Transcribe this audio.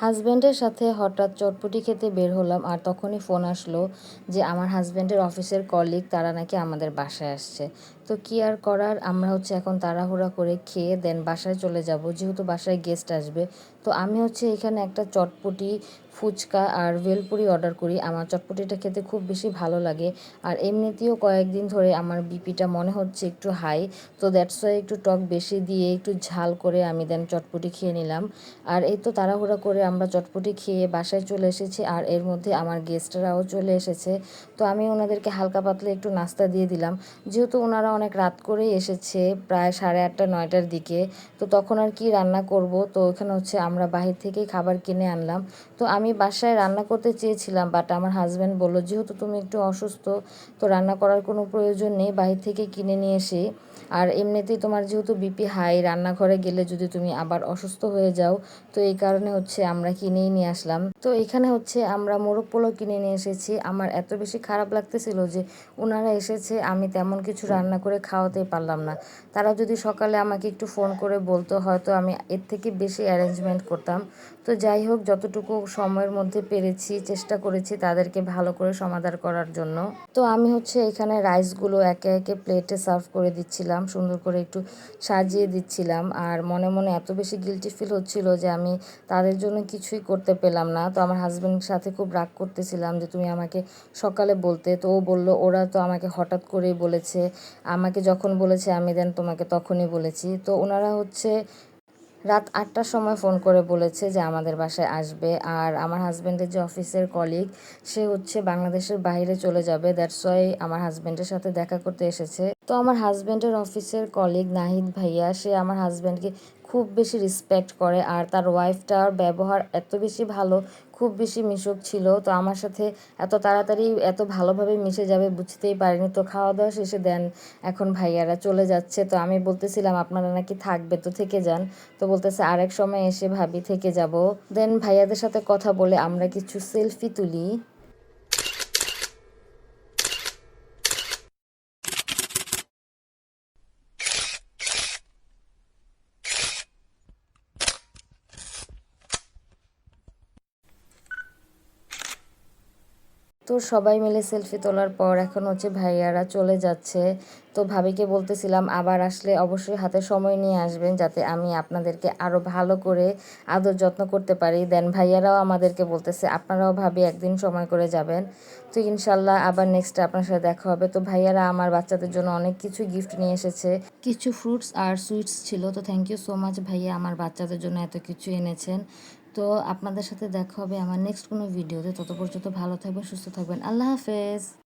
হাজব্যান্ডের সাথে হঠাৎ চটপটি খেতে বের হলাম আর তখনই ফোন আসলো যে আমার হাজব্যান্ডের অফিসের কলিগ তারা নাকি আমাদের বাসায় আসছে। তো কি আর করার, আমরা এখন তাড়াহুড়া করে খেয়ে দেন বাসায় চলে যাব, যেহেতু বাসায় গেস্ট আসবে। তো আমি এখানে একটা চটপটি, ফুচকা আর ভেলপুরি অর্ডার করি। আমার চটপটিটা খেতে খুব বেশি ভালো লাগে। আর এমনিতেও কয়েকদিন ধরে আমার বিপিটা মনে হচ্ছে একটু হাই। তো দ্যাটস ওয়াই একটু টক বেশি দিয়ে একটু ঝাল করে আমি দেন চটপটি খেয়ে নিলাম। আর এই তো তাড়াহুড়া করে আমরা চটপটি খেয়ে বাসায় চলে এসেছি আর এর মধ্যে আমার গেস্টরাও চলে এসেছে। তো আমি ওনাদেরকে হালকা পাতলা একটু নাস্তা দিয়ে দিলাম, যেহেতু ওনারা অনেক রাত করেই এসেছে, প্রায় 8:30 9টার দিকে। তো তখন আর কি রান্না করব, তো ওখানে আমরা বাহির থেকেই খাবার কিনে আনলাম। তো আমি বাসায় রান্না করতে চেয়েছিলাম, বাট আমার হাজব্যান্ড বলল যেহেতু তুমি একটু অসুস্থ, তো রান্না করার কোনো প্রয়োজন নেই, বাহির থেকে কিনে নিয়ে এসে। আর এমনিতেই তোমার যেহেতু বিপি হাই, রান্নাঘরে গেলে যদি তুমি আবার অসুস্থ হয়ে যাও, তো এই কারণে আমরা কিনেই নিয়ে আসলাম। তো এখানে আমরা মোরগ পোলাও কিনে নিয়ে এসেছি। আমার এত বেশি খারাপ লাগতেছিল যে ওনারা এসেছে, আমি তেমন কিছু রান্না করে খাওয়াতেই পারলাম না। তারা যদি সকালে আমাকে একটু ফোন করে বলতো, হয়তো আমি এর থেকে বেশি অ্যারেঞ্জমেন্ট করতাম। তো যাই হোক, যতটুকু সময়ের মধ্যে পেরেছি চেষ্টা করেছি তাদেরকে ভালো করে সমাধান করার জন্য। তো আমি এখানে রাইসগুলো একে একে প্লেটে সার্ভ করে দিচ্ছিলাম, সুন্দর করে একটু সাজিয়ে দিচ্ছিলাম। আর মনে মনে এত বেশি গিল্টি ফিল হচ্ছিল যে আমি তাদের জন্য কিছুই করতে পেলাম না। তো আমার হাজব্যান্ডের সাথে খুব রাগ করতেছিলাম যে তুমি আমাকে সকালে বলতে। তো ও বলল ওরা তো আমাকে হঠাৎ করেই বলেছে, আমাকে যখন বলেছে আমি দেন তোমাকে তখনই বলেছি। তো ওনারা রাত 8টার সময় ফোন করে বলেছে যে আমাদের বাসায় আসবে। আর আমার হাজব্যান্ডের যে অফিসের কলিগ, সে বাংলাদেশের বাইরে চলে যাবে, দ্যাটস ওয়াই আমার হাজব্যান্ডের সাথে দেখা করতে এসেছে। তো আমার হাজব্যান্ডের অফিসের কলিগ নাহিদ ভাইয়া, সে আমার হাজব্যান্ডকে খুব বেশি রেসপেক্ট করে। আর তার ওয়াইফটার ব্যবহার এত বেশি ভালো, খুব বেশি মিশুক ছিল। তো আমার সাথে এত তাড়াতাড়ি এত ভালোভাবে মিশে যাবে বুঝতেই পারিনি। তো খাওয়া দাওয়া শেষে দেন এখন ভাইয়ারা চলে যাচ্ছে। তো আমি বলতেছিলাম আপনারা নাকি থাকবে, তো থেকে যান। তো বলতেছে আরেক সময় এসে ভাবি থেকে যাব। দেন ভাইয়াদের সাথে কথা বলে আমরা কিছু সেলফি তুলি। তো সবাই মিলে সেলফি তোলার পর এখন ভাইয়ারা চলে যাচ্ছে। তো ভাবিকে বলতেছিলাম আবার আসলে অবশ্যই হাতে সময় নিয়ে আসবেন, যাতে আমি আপনাদেরকে আরও ভালো করে আদর যত্ন করতে পারি। দেন ভাইয়ারাও আমাদেরকে বলতেছে আপনারাও ভাবি একদিন সময় করে যাবেন। তো ইনশাল্লাহ আবার নেক্সট আপনার সাথে দেখা হবে। তো ভাইয়ারা আমার বাচ্চাদের জন্য অনেক কিছু গিফট নিয়ে এসেছে, কিছু ফ্রুটস আর সুইটস ছিল। তো থ্যাংক ইউ সো মাচ ভাইয়া, আমার বাচ্চাদের জন্য এত কিছু এনেছেন। তো আপনাদের সাথে দেখা হবে আমার নেক্সট কোনো ভিডিওতে। তত পর্যন্ত ভালো থাকবেন, সুস্থ থাকবেন। আল্লাহ হাফেজ।